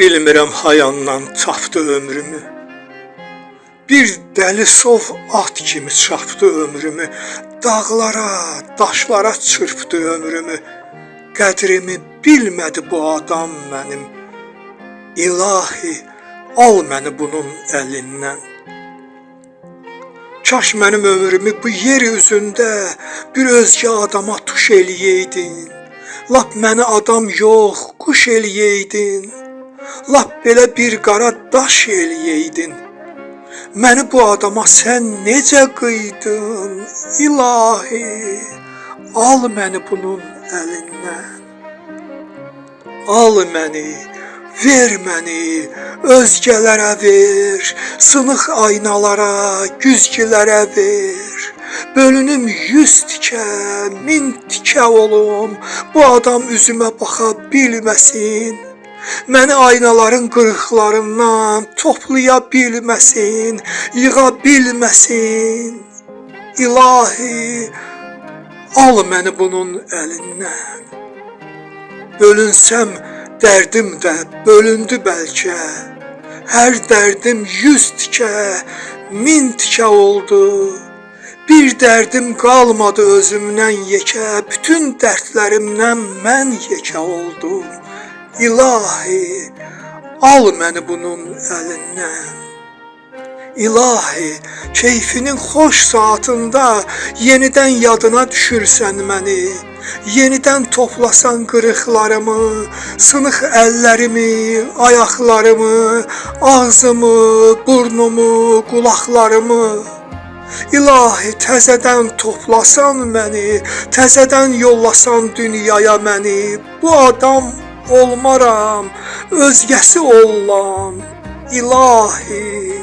Bilmirəm hayandan çapdı ömrümü. Bir dəli sov at kimi çapdı ömrümü. Dağlara, daşlara çırpdı ömrümü. Qədrimi bilmədi bu adam mənim. İlahi, al məni bunun əlindən. Kaş mənim ömrümü bu yer üzündə bir özgə adama tuş eləyəydin. Lap məni adam yox, quş eləyəydin. Lap belə bir qara daş eləyəydin. Məni bu adama sən necə qıydın? İlahi, al məni bunun əlindən. Al məni, ver məni, özgələrə ver, sınıq aynalara, güzgülərə ver. Bölünüm 100 tikə, 1000 tikə olum, bu adam üzümə baxa bilməsin. Məni aynaların qırıqlarından toplaya bilməsin, yığa bilməsin. İlahi, al məni bunun əlindən. Bölünsəm dərdim də bölündü bəlkə. Hər dərdim 100 tikə, 1000 tikə oldu. Bir dərdim qalmadı özümdən yekə, bütün dərdlərimdən mən yekə oldum. İlahi, al məni bunun əlindən. İlahi, keyfinin xoş saatında yenidən yadına düşürsən məni. Yenidən toplasan qırıqlarımı, sınıq əllərimi, ayaqlarımı, ağzımı, burnumu, qulaqlarımı. İlahi, təzədən toplasan məni, təzədən yollasan dünyaya məni. Bu adam olmaram, özgəsi olan. İlahi,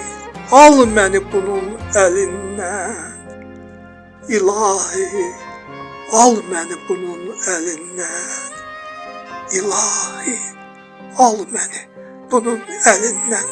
al məni bunun əlindən. İlahi, al məni bunun əlindən. İlahi, al məni bunun əlindən.